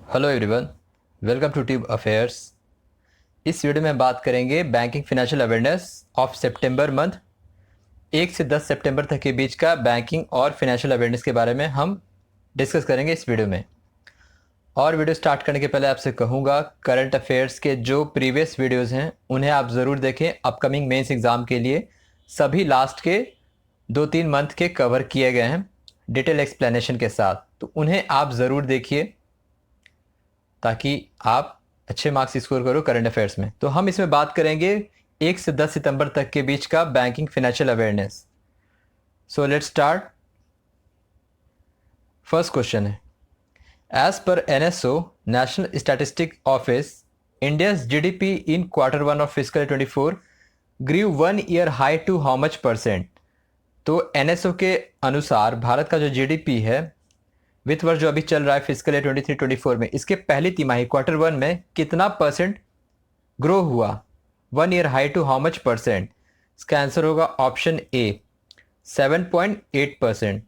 Hello everyone, welcome to tube affairs. इस video में बात करेंगे बैंकिंग फाइनेंशियल अवेयरनेस ऑफ सितंबर मंथ 1 से 10 सितंबर तक के बीच का बैंकिंग और फाइनेंशियल अवेयरनेस के बारे में हम डिस्कस करेंगे इस वीडियो में। और वीडियो स्टार्ट करने के पहले आपसे कहूँगा, करंट अफेयर्स के जो प्रीवियस वीडियोज़ हैं उन्हें आप ज़रूर देखें। अपकमिंग मेंस एग्ज़ाम के लिए सभी लास्ट के 2-3 मंथ के कवर किए गए हैं डिटेल एक्सप्लेनेशन के साथ, तो उन्हें आप ज़रूर देखिए ताकि आप अच्छे मार्क्स स्कोर करो करंट अफेयर्स में। तो हम इसमें बात करेंगे 1 से 10 सितंबर तक के बीच का banking financial awareness. So let's start. First question है, as per NSO national statistic office, India's GDP in Q1 of fiscal 24 grew 1 year high to how much %? तो एनएसओ के अनुसार भारत का जो जीडीपी है वित्त वर्ष जो अभी चल रहा है फिजिकल ईयर 23-24 में, इसके पहली तिमाही Q1 में कितना % ग्रो हुआ? 1 year high to how much %? इसका आंसर होगा ऑप्शन ए 7.8%,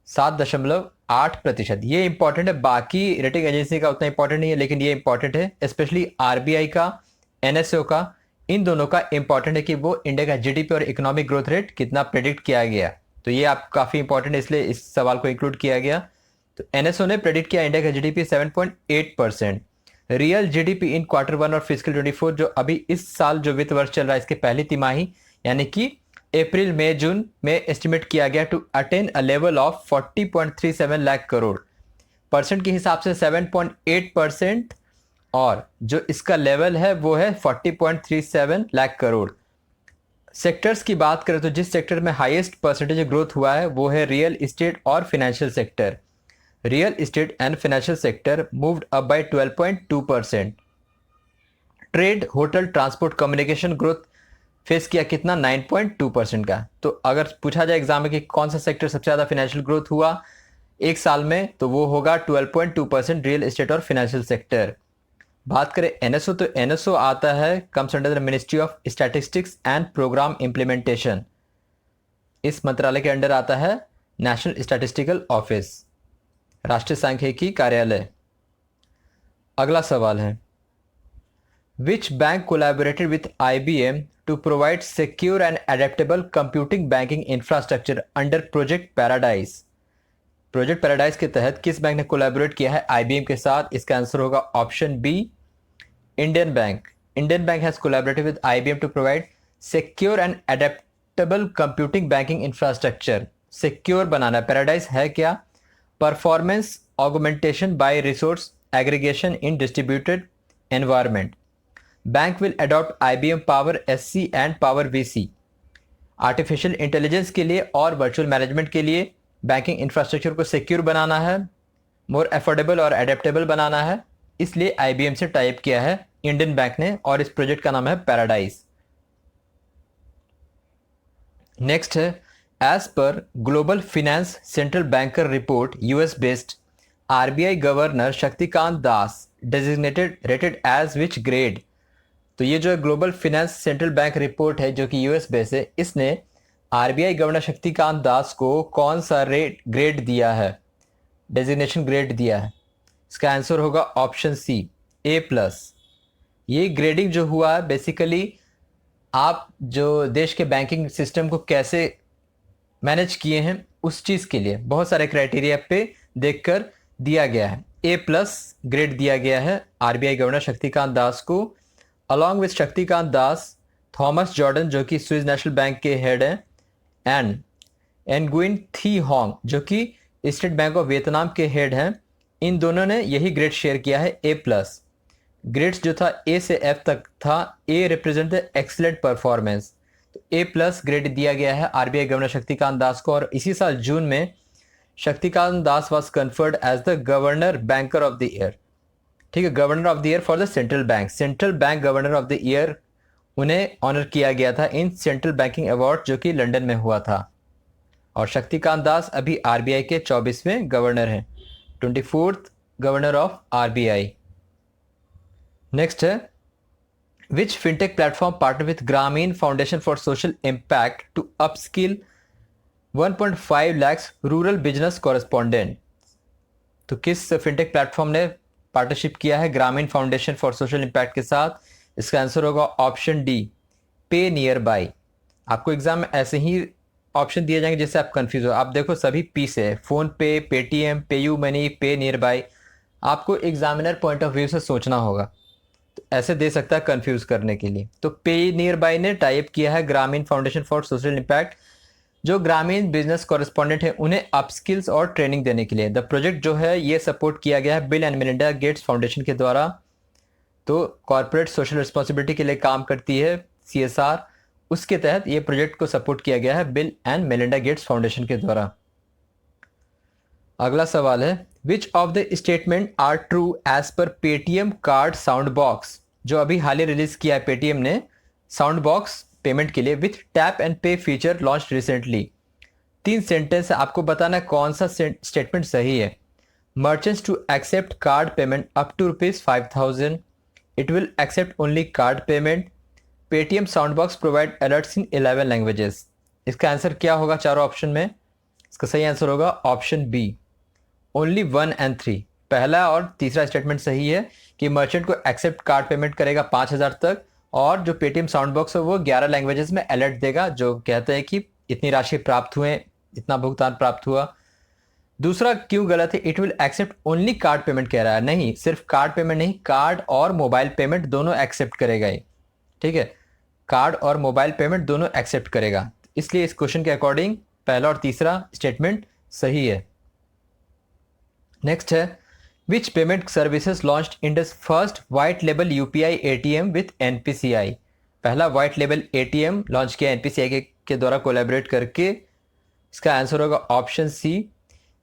7.8%। ये इंपॉर्टेंट है, बाकी रेटिंग एजेंसी का उतना इंपॉर्टेंट नहीं है, लेकिन ये इंपॉर्टेंट है, स्पेशली आरबीआई का, एनएसओ का, इन दोनों का इंपॉर्टेंट है कि वो इंडिया का जीडीपी और इकोनॉमिक ग्रोथ रेट कितना प्रेडिक्ट किया गया। तो ये आप काफ़ी इंपॉर्टेंट है, इसलिए इस सवाल को इंक्लूड किया गया। तो एनएसओ ने प्रेडिक्ट किया इंडिया का GDP 7.8%। Real GDP in Q1 और फिजिकल 24 जो अभी इस साल जो वित्त वर्ष चल रहा है इसके पहली तिमाही यानी कि अप्रैल मई जून में एस्टिमेट किया गया to attain a level of 40.37 lakh crore. Percent के हिसाब से 7.8%, और जो इसका लेवल है वो है 40.37 लाख करोड़। सेक्टर्स की बात करें तो जिस सेक्टर में हाईएस्ट परसेंटेज ग्रोथ हुआ है वो है रियल इस्टेट और financial sector. Real estate and financial sector moved up by 12.2%। Trade, hotel, transport, communication growth face किया कितना? 9.2% का। तो अगर पूछा जाए एग्जाम में कि कौन सा सेक्टर सबसे ज़्यादा फाइनेंशियल ग्रोथ हुआ एक साल में, तो वो होगा 12.2% रियल इस्टेट और फाइनेंशियल सेक्टर। बात करें एनएसओ, तो एनएसओ आता है comes under the ministry of statistics and programme implementation. इस मंत्रालय के अंडर आता है नेशनल स्टैटिस्टिकल ऑफिस, राष्ट्रीय सांख्यिकी कार्यालय। अगला सवाल है, which bank collaborated with IBM to provide secure and adaptable computing banking infrastructure under project Paradise? Project Paradise के तहत किस बैंक ने कोलैबोरेट किया है IBM के साथ? इसका आंसर होगा option B, Indian Bank. Indian Bank has collaborated with IBM to provide secure and adaptable computing banking infrastructure. Secure बनाना, पैराडाइज है क्या? Performance augmentation by resource aggregation in distributed environment. Bank will adopt IBM Power SC and Power VC. Artificial intelligence के लिए और virtual management के लिए banking infrastructure को secure बनाना है, मोर एफोर्डेबल और एडेप्टेबल बनाना है, इसलिए IBM से टाइप किया है इंडियन बैंक ने, और इस प्रोजेक्ट का नाम है पैराडाइज। नेक्स्ट है, as per global finance central banker report US based RBI governor Shaktikanta Das designated rated as which grade? तो ये जो global finance central bank report है जो कि US बेस्ड है, इसने RBI गवर्नर शक्तिकांत दास को कौन सा रेट ग्रेड दिया है, डेजिग्नेशन ग्रेड दिया है? इसका आंसर होगा ऑप्शन सी, A+। ये ग्रेडिंग जो हुआ है बेसिकली आप जो देश के बैंकिंग सिस्टम को कैसे मैनेज किए हैं उस चीज़ के लिए बहुत सारे क्राइटेरिया पे देखकर दिया गया है। A+ ग्रेड दिया गया है RBI गवर्नर शक्तिकांत दास को। Along with Shaktikanta Das, Thomas Jordan जो कि स्विस नेशनल बैंक के हेड हैं, एंड एनगुइन थी होंग जो कि स्टेट बैंक ऑफ वियतनाम के हेड हैं, इन दोनों ने यही ग्रेड शेयर किया है, A+। ग्रेड्स जो था A से F तक था। A represent the excellent performance, तो A+ ग्रेड दिया गया है RBI गवर्नर शक्तिकांत दास को। और इसी साल जून में Shaktikanta Das was conferred as the governor banker of the year. ठीक है, governor of the year for the central bank, central bank governor of the year उन्हें ऑनर किया गया था इन सेंट्रल बैंकिंग अवार्ड जो कि लंदन में हुआ था। और शक्तिकांत दास अभी RBI के 24वें गवर्नर हैं, 24th governor of RBI। Next है, which fintech platform partnered with Grameen Foundation for Social Impact to upskill 1.5 lakhs rural business correspondent? तो किस फिनटेक प्लेटफॉर्म ने पार्टनरशिप किया है ग्रामीण फाउंडेशन फॉर सोशल इम्पैक्ट के साथ? इसका आंसर होगा ऑप्शन डी, पे नियर बाई। आपको एग्जाम में ऐसे ही ऑप्शन दिए जाएंगे जिससे आप कंफ्यूज हो। आप देखो सभी पी से है, फोन पे, पेटीएम, पे यू मनी, पे नियर बाई। आपको एग्जामिनर पॉइंट ऑफ व्यू से सोचना होगा, तो ऐसे दे सकता है कंफ्यूज करने के लिए। तो पे नियर बाई ने टाइप किया है ग्रामीण फाउंडेशन फॉर सोशल इम्पैक्ट, जो ग्रामीण बिजनेस कॉरेस्पॉन्डेंट है उन्हें अपस्किल्स और ट्रेनिंग देने के लिए। द प्रोजेक्ट जो है ये सपोर्ट किया गया है Bill and Melinda Gates Foundation के द्वारा। तो कॉर्पोरेट सोशल रिस्पॉन्सिबिलिटी के लिए काम करती है CSR, उसके तहत ये प्रोजेक्ट को सपोर्ट किया गया है Bill and Melinda Gates Foundation के द्वारा। अगला सवाल है, which of the statement are true as per Paytm card sound box? जो अभी हाल ही रिलीज किया है पेटीएम ने साउंड बॉक्स पेमेंट के लिए with tap and pay feature launch recently. 3 sentence है, आपको बताना कौन सा स्टेटमेंट सही है। Merchants to accept card payment up to ₹5,000, it will accept only card payment, Paytm sound box provide alerts in 11 languages. इसका आंसर क्या होगा चारों ऑप्शन में? इसका सही आंसर होगा ऑप्शन बी, ओनली 1 and 3। पहला और तीसरा स्टेटमेंट सही है कि मर्चेंट को एक्सेप्ट कार्ड पेमेंट करेगा 5,000 तक, और जो पेटीएम साउंड बॉक्स है वो 11 लैंग्वेजेस में अलर्ट देगा जो कहते हैं कि इतनी राशि प्राप्त हुए, इतना भुगतान प्राप्त हुआ। दूसरा क्यों गलत है? It will accept only card payment कह रहा है, नहीं, सिर्फ कार्ड पेमेंट नहीं, कार्ड और मोबाइल पेमेंट दोनों एक्सेप्ट करेगा ये। ठीक है, कार्ड और मोबाइल पेमेंट दोनों एक्सेप्ट करेगा, इसलिए इस क्वेश्चन के अकॉर्डिंग पहला और तीसरा स्टेटमेंट सही है। नेक्स्ट है, which payment services launched India's first white label UPI ATM with NPCI? पहला व्हाइट लेबल एटीएम लॉन्च किया एनपीसीआई के द्वारा कोलैबोरेट करके। इसका आंसर होगा option C,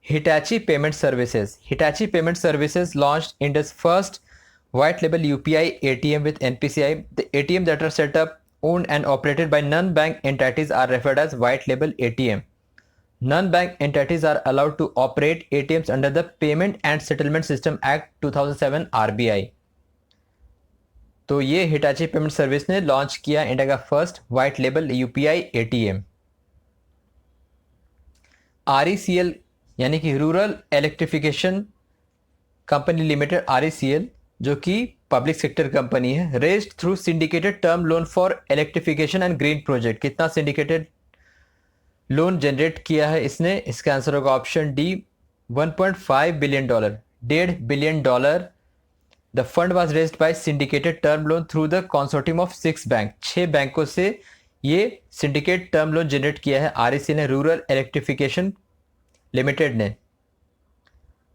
Hitachi payment services. Hitachi payment services launched India's first white label UPI ATM with NPCI. The ATM that are set up, owned and operated by non-bank entities are referred as white label ATM. Non-bank entities are allowed to operate ATMs under the Payment and Settlement System Act 2007 RBI. तो ये Hitachi payment service ने launch किया India का first white label UPI ATM। RECL यानी कि rural electrification company limited RECL, जो कि public sector company है, raised through syndicated term loan for electrification and green project. कितना सिंडिकेटेड लोन जनरेट किया है इसने? इसका आंसर होगा option D, $1.5 billion, $1.5 billion. The fund was raised bye syndicated term loan through the consortium of 6 bank. 6 बैंकों से ये syndicate term loan generate किया है RECL ने, रूरल इलेक्ट्रिफिकेशन लिमिटेड ने,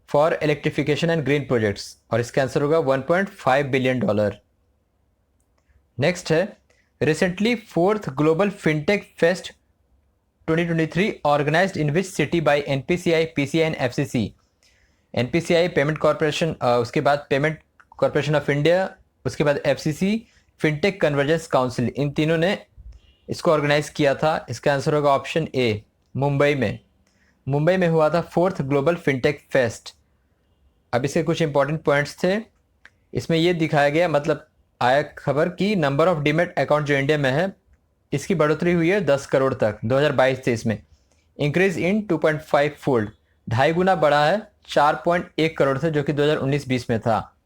for electrification and green projects, और इसका आंसर होगा $1.5 बिलियन। नेक्स्ट है, recently 4th global fintech fest 2023 organised in which city by NPCI, PCI and FCC। NPCI payment corporation, उसके बाद पेमेंट कॉर्पोरेशन ऑफ इंडिया, उसके बाद FCC fintech convergence council, इन तीनों ने इसको ऑर्गेनाइज किया था। इसका आंसर होगा ऑप्शन ए, मुंबई में। मुंबई में हुआ था 4th ग्लोबल फिनटेक फेस्ट। अब इसके कुछ इंपॉर्टेंट पॉइंट्स थे, इसमें ये दिखाया गया, मतलब आया खबर कि नंबर ऑफ डीमेट अकाउंट जो इंडिया में है इसकी बढ़ोतरी हुई है 10 करोड़ तक 2022-23 में, इंक्रीज इन 2.5 फोल्ड, 2.5 गुना बढ़ा है 4.1 करोड़ से, जो कि 2019-20 में था।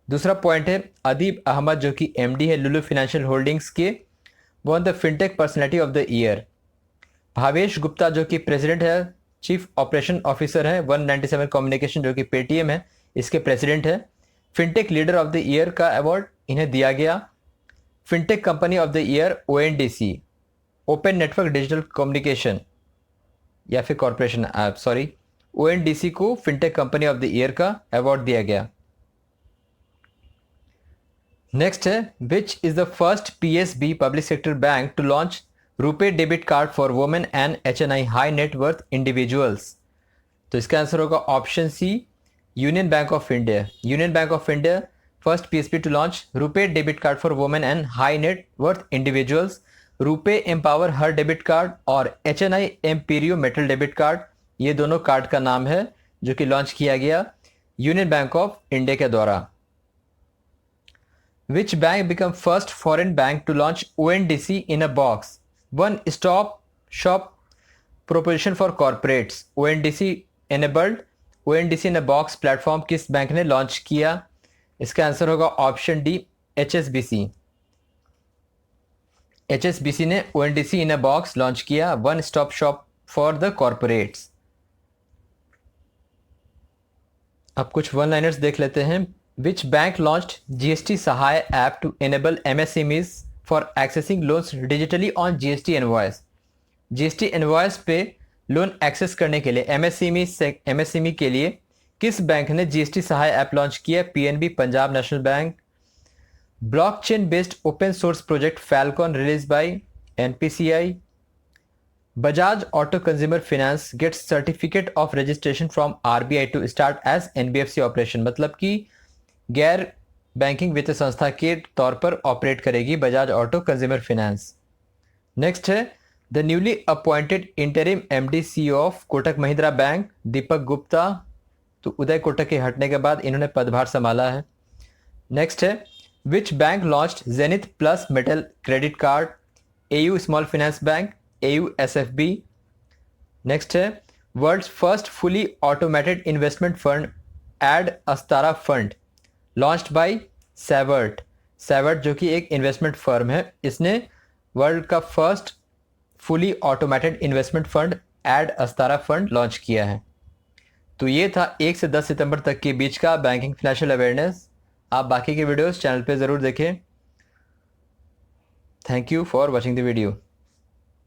दूसरा पॉइंट है, अदीब अहमद जो कि MD है लुलु फाइनेंशियल होल्डिंग्स के, one the fintech personality of the year. Bhavesh Gupta जो कि प्रेसिडेंट है, चीफ ऑपरेशन ऑफिसर है 197 कम्युनिकेशन जो कि पेटीएम है, इसके प्रेसिडेंट है। Fintech leader of the year का अवार्ड इन्हें दिया गया। Fintech company of the year ONDC, open network digital communication या फिर कॉर्पोरेशन, सॉरी, ONDC को fintech company of the year का अवार्ड दिया गया। नेक्स्ट है, which is the first PSB public sector bank to launch RuPay debit card for women and HNI high net worth individuals? तो इसका answer होगा option C, Union Bank of India. Union Bank of India first PSB to launch RuPay debit card for women and high net worth individuals. RuPay empower her debit card और HNI Imperio metal debit card, ये दोनों card का नाम है जो कि launch किया गया यूनियन बैंक ऑफ इंडिया के द्वारा। Which bank become first foreign bank to launch ONDC in a box? One stop shop proposition for corporates, ONDC enabled ONDC in a box platform किस बैंक ने launch किया? इसका answer होगा option D, HSBC। HSBC ने ONDC in a box launch किया, one stop shop for the corporates. अब कुछ one liners देख लेते हैं। Which bank launched GST Sahay app to enable MSMEs for accessing loans digitally on GST invoice. GST invoice पे loan access करने के लिए MSME के लिए किस बैंक ने GST सहाय ऐप लॉन्च किया? PNB, Punjab national bank. Blockchain based open source project Falcon release by NPCI। Bajaj Auto Consumer Finance gets certificate of registration from RBI to start as NBFC operation। मतलब कि गैर banking वित्तीय संस्था के तौर पर operate करेगी Bajaj auto consumer finance. Next है the newly appointed interim MD CEO of Kotak Mahindra bank Deepak Gupta. तो उदय कोटक के हटने के बाद इन्होंने पदभार संभाला है। नेक्स्ट है which bank launched Zenith plus metal credit card? AU small finance bank, AU SFB। Next है world's first fully automated investment fund Ad Astra fund launched by Sevart. Sevart जो कि एक इन्वेस्टमेंट फर्म है, इसने world का first fully automated investment fund Ad Astra fund launch किया है। तो ये था 1 से 10 सितंबर तक के बीच का बैंकिंग फाइनेंशियल अवेयरनेस। आप बाकी के वीडियोस चैनल पे ज़रूर देखें। Thank you for watching the video.